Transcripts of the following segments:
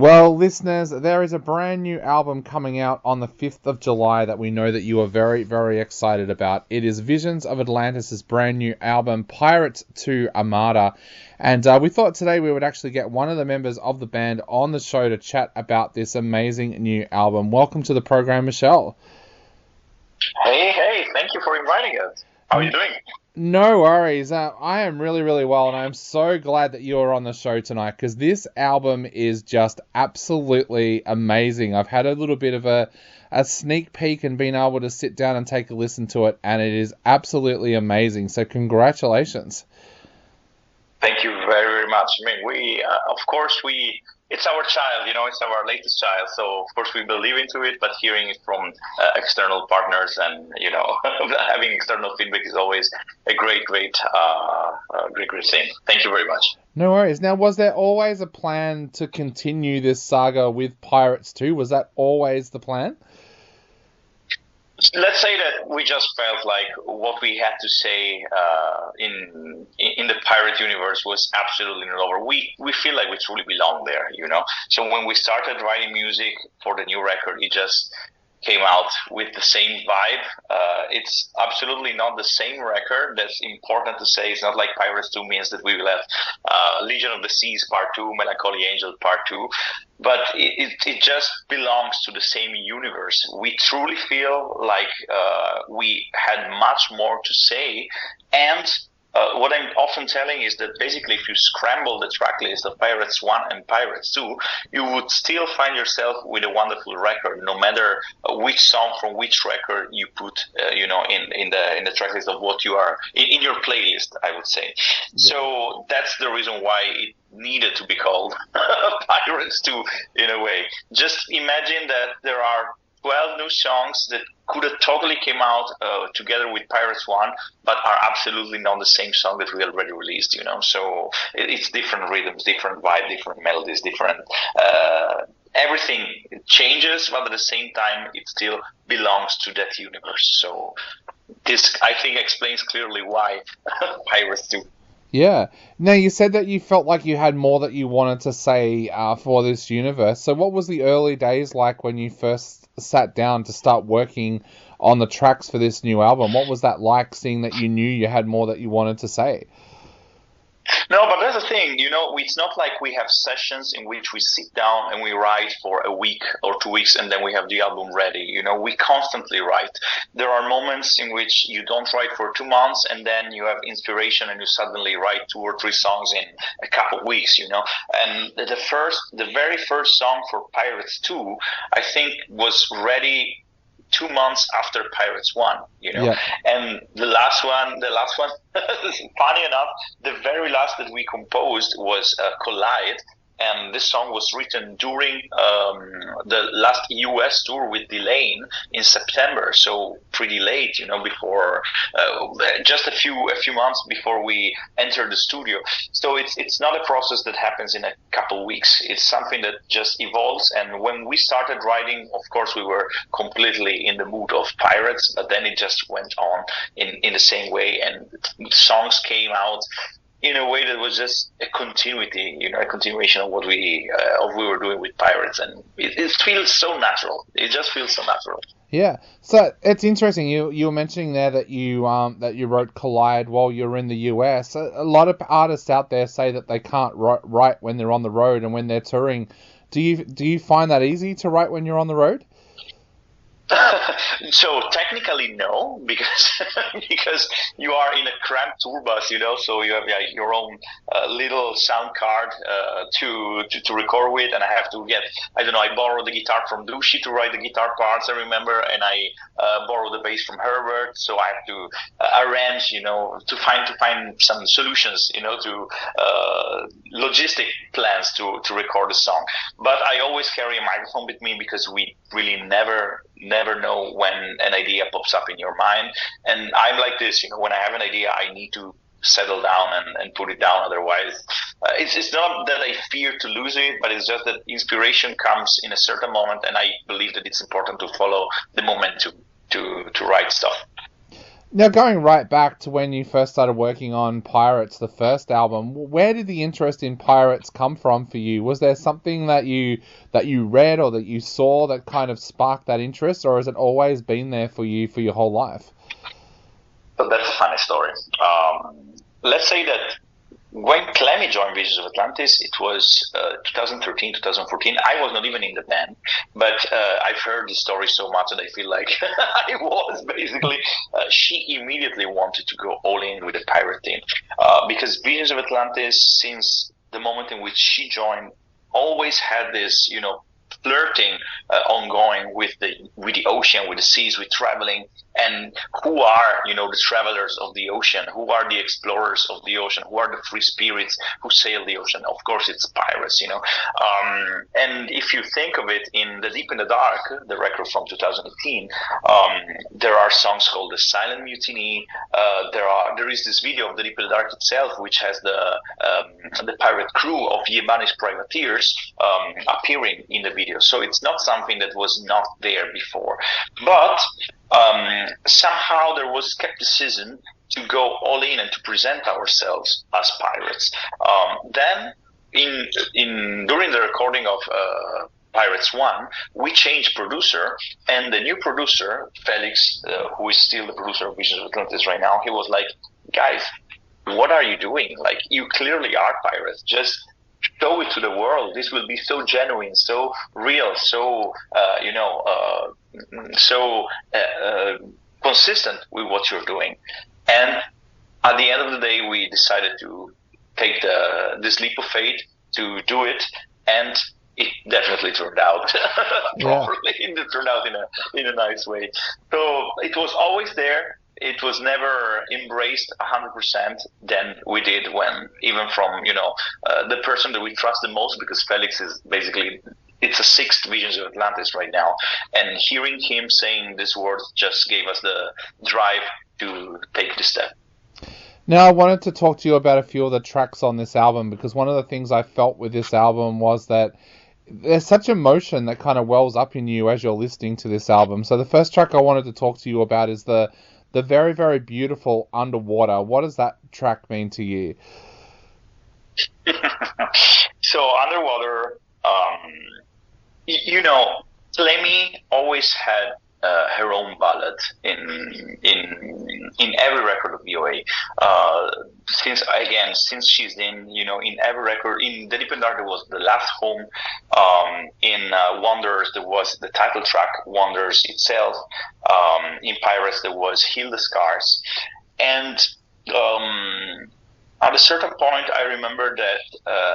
Well, listeners, there is a brand new album coming out on the 5th of July that we know that you are very, very excited about. It is Visions of Atlantis' brand new album, Pirates to Armada. And we thought today we would actually get one of the members of the band on the show to chat about this amazing new album. Welcome to the program, Michelle. Hey, thank you for inviting us. How are you doing? No worries. I am really, really well, and I'm so glad that you're on the show tonight because this album is just absolutely amazing. I've had a little bit of a sneak peek and been able to sit down and take a listen to it, and it is absolutely amazing. So congratulations. Thank you very, very much. I mean, it's our child, it's our latest child. So, of course, we believe into it, but hearing it from external partners and, having external feedback is always a great thing. Thank you very much. No worries. Now, was there always a plan to continue this saga with Pirates 2? Was that always the plan? Let's say that we just felt like what we had to say in the pirate universe was absolutely not over. We feel like we truly belong there, So when we started writing music for the new record, it just came out with the same vibe. It's absolutely not the same record. That's important to say. It's not like Pirates 2 means that we will have Legion of the Seas Part 2, Melancholy Angel Part 2. But it just belongs to the same universe. We truly feel like we had much more to say. And what I'm often telling is that basically if you scramble the track list of Pirates 1 and Pirates 2, you would still find yourself with a wonderful record, no matter which song from which record you put, in the track list of what you are, in your playlist, I would say. Yeah. So that's the reason why it needed to be called Pirates 2 in a way. Just imagine that there are 12 new songs that could have totally came out together with Pirates 1, but are absolutely not the same song that we already released, So it's different rhythms, different vibe, different melodies, different... everything changes, but at the same time, it still belongs to that universe. So this, I think, explains clearly why Pirates 2. Yeah. Now, you said that you felt like you had more that you wanted to say for this universe. So what was the early days like when you first sat down to start working on the tracks for this new album? What was that like, seeing that you knew you had more that you wanted to say? No, but that's the thing, it's not like we have sessions in which we sit down and we write for a week or 2 weeks and then we have the album ready. We constantly write. There are moments in which you don't write for 2 months and then you have inspiration and you suddenly write 2 or 3 songs in a couple of weeks, And the very first song for Pirates 2, I think was ready 2 months after Pirates 1, Yeah. And the last one, funny enough, the very last that we composed was Collide, and this song was written during the last US tour with Delane in September, so pretty late, before just a few months before we entered the studio. So it's not a process that happens in a couple weeks. It's something that just evolves. And when we started writing, of course, we were completely in the mood of Pirates, but then it just went on in the same way, and songs came out in a way that was just a continuity, a continuation of what we were doing with Pirates, and it feels so natural. It just feels so natural. Yeah, so it's interesting. You were mentioning there that you wrote Collide while you were in the US. A lot of artists out there say that they can't write when they're on the road and when they're touring. Do you find that easy to write when you're on the road? So technically no, because you are in a cramped tour bus, so you have your own little sound card to record with, and I have to I borrowed the guitar from Dushi to write the guitar parts, I remember, and I borrowed the bass from Herbert, so I have to arrange, to find some solutions, to logistic plans to record a song. But I always carry a microphone with me because we really never know when an idea pops up in your mind. And I'm like this, when I have an idea, I need to settle down and put it down. Otherwise, it's not that I fear to lose it, but it's just that inspiration comes in a certain moment, and I believe that it's important to follow the momentum to write stuff. Now, going right back to when you first started working on Pirates, the first album, where did the interest in Pirates come from for you? Was there something that you read or that you saw that kind of sparked that interest, or has it always been there for you for your whole life? So that's a funny story. Let's say that when Clemmy joined Visions of Atlantis, it was 2013, 2014. I was not even in the band, but I've heard the story so much that I feel like I was basically. She immediately wanted to go all in with the pirate team because Visions of Atlantis, since the moment in which she joined, always had this, flirting ongoing with the ocean, with the seas, with traveling. And who are, the travelers of the ocean? Who are the explorers of the ocean? Who are the free spirits who sail the ocean? Of course, it's pirates, And if you think of it, in The Deep in the Dark, the record from 2018, there are songs called The Silent Mutiny. There is this video of The Deep in the Dark itself, which has the pirate crew of Yemeni's privateers appearing in the video. So it's not something that was not there before. But somehow there was skepticism to go all in and to present ourselves as pirates. Then, during the recording of Pirates 1, we changed producer, and the new producer, Felix, who is still the producer of Visions of Atlantis right now, he was like, guys, what are you doing? Like, you clearly are pirates. Just show it to the world. This will be so genuine, so real, so consistent with what you're doing. And at the end of the day, we decided to take this leap of faith to do it, and it definitely turned out properly. It turned out in a nice way. So it was always there. It was never embraced 100%. Then we did, when even from the person that we trust the most, because Felix is basically, it's a sixth Visions of Atlantis right now, and hearing him saying these words just gave us the drive to take the step. Now, I wanted to talk to you about a few of the tracks on this album, because one of the things I felt with this album was that there's such emotion that kind of wells up in you as you're listening to this album. So the first track I wanted to talk to you about is the very, very beautiful Underwater. What does that track mean to you? So Underwater, Clemmy always had her own ballad in every record of VOA. Since she's in every record, in The Deep and Dark there was The Last Home. In Wonders there was the title track Wonders itself. In Pirates there was Heal the Scars. And at a certain point, I remember that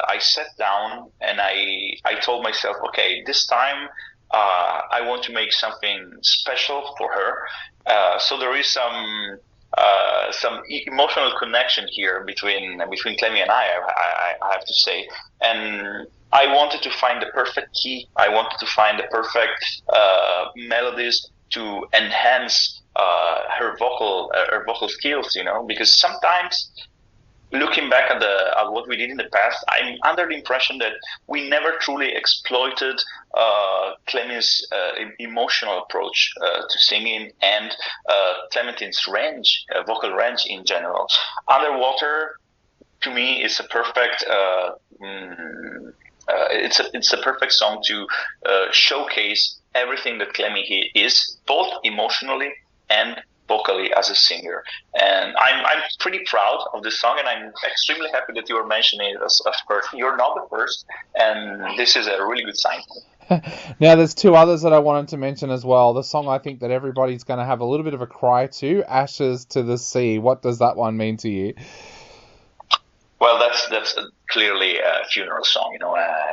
I sat down and I told myself, okay, this time I want to make something special for her. So there is some emotional connection here between Clemmy and I have to say. And I wanted to find the perfect key. I wanted to find the perfect melodies to enhance her vocal skills. Because sometimes, looking back at what we did in the past, I'm under the impression that we never truly exploited Clemmy's emotional approach to singing and Clementine's vocal range in general. Underwater, to me, is a perfect. It's a perfect song to showcase everything that Clemmy is, both emotionally and vocally as a singer. And I'm pretty proud of this song, and I'm extremely happy that you were mentioning it as first. You're not the first, and this is a really good sign. Now, there's two others that I wanted to mention as well. The song I think that everybody's going to have a little bit of a cry to, Ashes to the Sea. What does that one mean to you? Well, that's clearly a funeral song.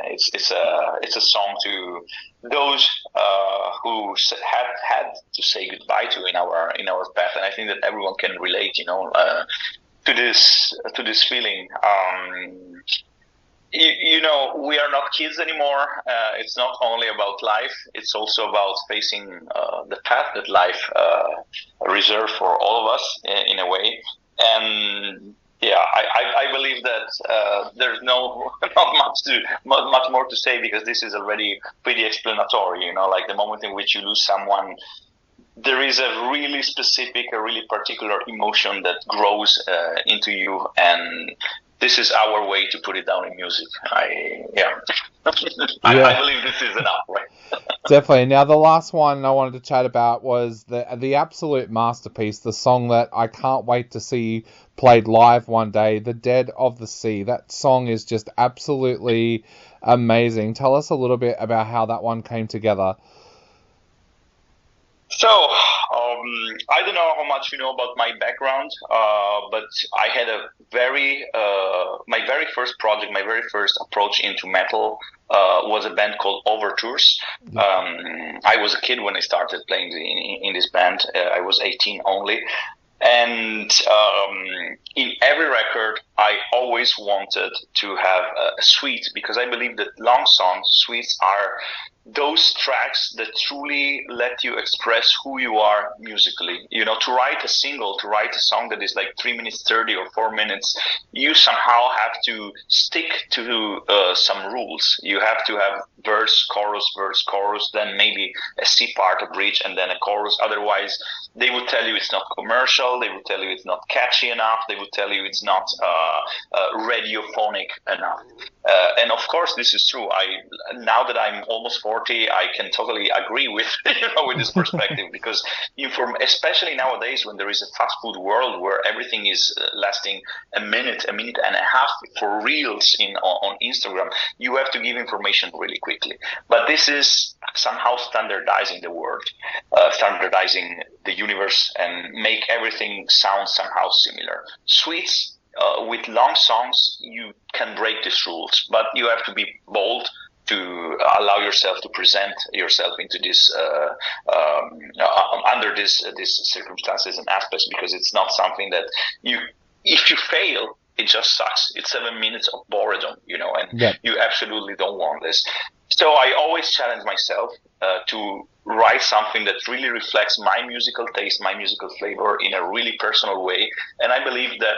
It's a song to those who had to say goodbye to in our path, and I think that everyone can relate, to this feeling. We are not kids anymore. It's not only about life; it's also about facing the path that life reserved for all of us in a way, and. Yeah, I believe that there's not much more to say, because this is already pretty explanatory. Like the moment in which you lose someone, there is a really specific, a really particular emotion that grows into you, and this is our way to put it down in music. I believe this is enough, right? Definitely. Now, the last one I wanted to chat about was the absolute masterpiece, the song that I can't wait to see played live one day, The Dead of the Sea. That song is just absolutely amazing. Tell us a little bit about how that one came together. So, I don't know how much you know about my background, but I had my very first project, my very first approach into metal was a band called Overtures. I was a kid when I started playing in this band. I was 18 only. And in every record, I always wanted to have a suite, because I believe that long songs, suites, are those tracks that truly let you express who you are musically. You know, to write a single, to write a song that is like 3 minutes 30 or 4 minutes, you somehow have to stick to some rules. You have to have verse, chorus, then maybe a C part, a bridge, and then a chorus. Otherwise, they would tell you it's not commercial. They would tell you it's not catchy enough. They would tell you it's not radiophonic enough. And of course, this is true. Now that I'm almost 40, I can totally agree with with this perspective, because especially nowadays when there is a fast food world where everything is lasting a minute and a half for reels on Instagram, you have to give information really quickly. But this is somehow standardizing the world, standardizing the universe, and make everything sound somehow similar. Suites. With long songs, you can break these rules, but you have to be bold to allow yourself to present yourself into this under these circumstances and aspects, because it's not something that if you fail, it just sucks. It's 7 minutes of boredom, and you absolutely don't want this. So I always challenge myself to write something that really reflects my musical taste, my musical flavor in a really personal way. And I believe that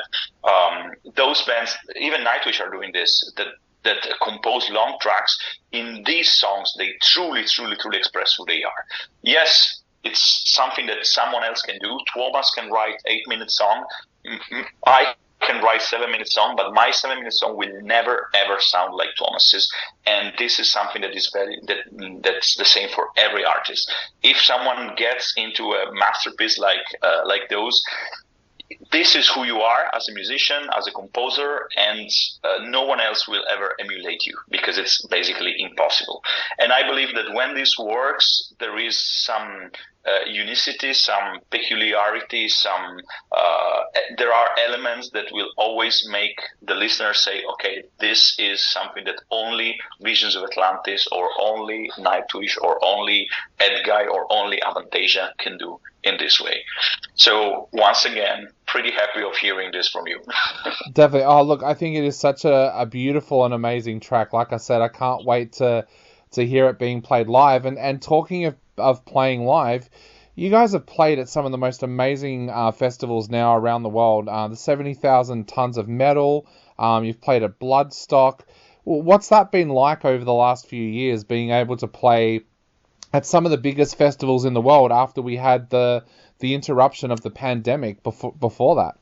those bands, even Nightwish, are doing this, that compose long tracks. In these songs, they truly express who they are. Yes, it's something that someone else can do. Thomas can write 8-minute song. I can write 7-minute song, but my 7-minute song will never ever sound like Thomas's. And this is something that is that's the same for every artist. If someone gets into a masterpiece like those, this is who you are as a musician, as a composer, and no one else will ever emulate you, because it's basically impossible. And I believe that when this works, there is some unicity, some peculiarity, there are elements that will always make the listener say, okay, this is something that only Visions of Atlantis or only Nightwish or only Edguy or only Avantasia can do in this way. So once again, pretty happy of hearing this from you. Definitely. Oh, look, I think it is such a beautiful and amazing track. Like I said, I can't wait to hear it being played live. And talking of playing live, you guys have played at some of the most amazing festivals now around the world. The 70,000 Tons of Metal. You've played at Bloodstock. What's that been like over the last few years, being able to play at some of the biggest festivals in the world after we had the interruption of the pandemic before that?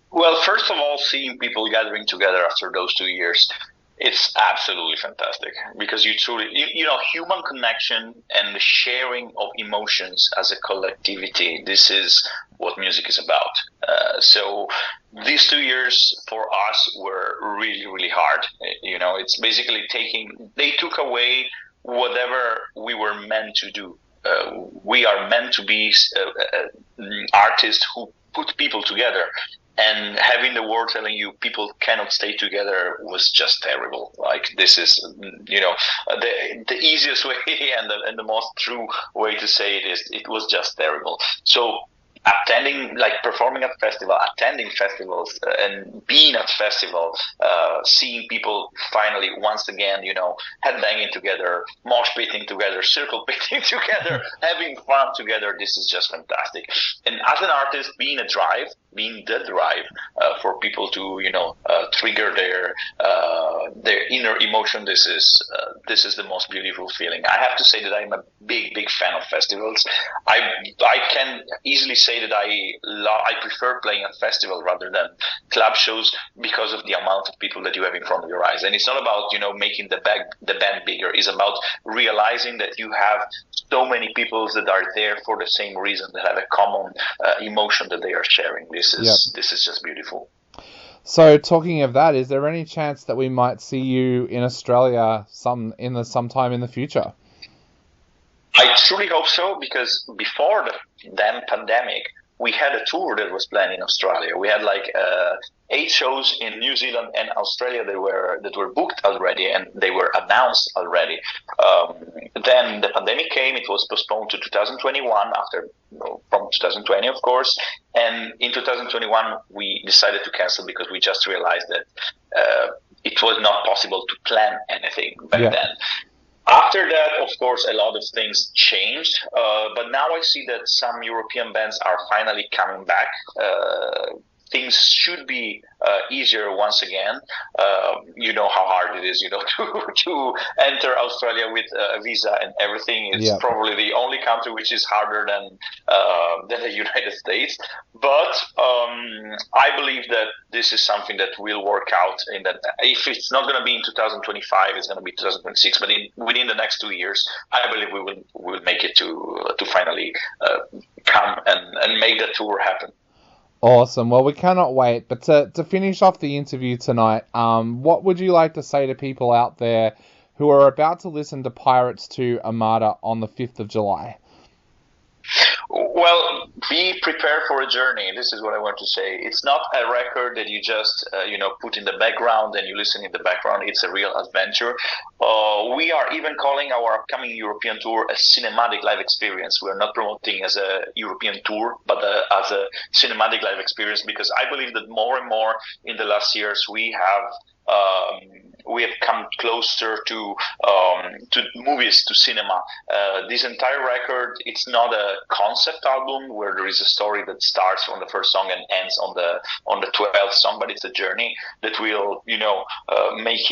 Well, first of all, seeing people gathering together after those 2 years, it's absolutely fantastic, because you truly, human connection and the sharing of emotions as a collectivity, this is what music is about. So these 2 years for us were really, really hard. It's basically they took away whatever we were meant to do. We are meant to be artists who put people together. And having the world telling you people cannot stay together was just terrible. Like, this is, the easiest way and the most true way to say it is, it was just terrible. So attending, like performing at festival, attending festivals, and being at festival, seeing people finally once again, headbanging together, mosh pitting together, circle pitting together, having fun together. This is just fantastic. And as an artist, being the drive for people to, trigger their inner emotion. This is the most beautiful feeling. I have to say that I'm a big fan of festivals. I can easily say that I prefer playing at festival rather than club shows because of the amount of people that you have in front of your eyes. And it's not about making the band bigger. It's about realizing that you have so many people that are there for the same reason, that have a common emotion that they are sharing. This is just beautiful. So, talking of that, is there any chance that we might see you in Australia sometime in the future? I truly hope so, because before the damn pandemic, we had a tour that was planned in Australia. We had like 8 shows in New Zealand and Australia that were booked already, and they were announced already. Then the pandemic came. It was postponed to 2021 from 2020, of course. And in 2021, we decided to cancel because we just realized that it was not possible to plan anything back then. After that, of course, a lot of things changed, but now I see that some European bands are finally coming back. Things should be easier once again. You know how hard it is, to enter Australia with a visa and everything. It's probably the only country which is harder than the United States. But I believe that this is something that will work out. In that, if it's not going to be in 2025, it's going to be 2026. But within the next 2 years, I believe we will make it to finally come and make the tour happen. Awesome. Well, we cannot wait. But to finish off the interview tonight, what would you like to say to people out there who are about to listen to Pirates to Armada on the 5th of July? Well, be prepared for a journey. This is what I want to say. It's not a record that you just, put in the background and you listen in the background. It's a real adventure. We are even calling our upcoming European tour a cinematic live experience. We're not promoting as a European tour, but as a cinematic live experience, because I believe that more and more in the last years we have come closer to movies, to cinema. This entire record, it's not a concept album where there is a story that starts on the first song and ends on the 12th song, but it's a journey that will, make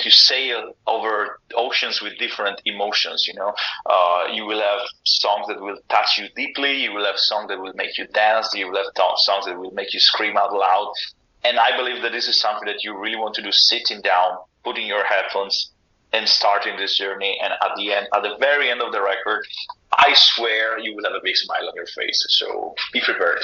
you sail over oceans with different emotions. You will have songs that will touch you deeply. You will have songs that will make you dance. You will have songs that will make you scream out loud. And I believe that this is something that you really want to do, sitting down, putting your headphones, and starting this journey. And at the very end of the record, I swear you will have a big smile on your face. So be prepared.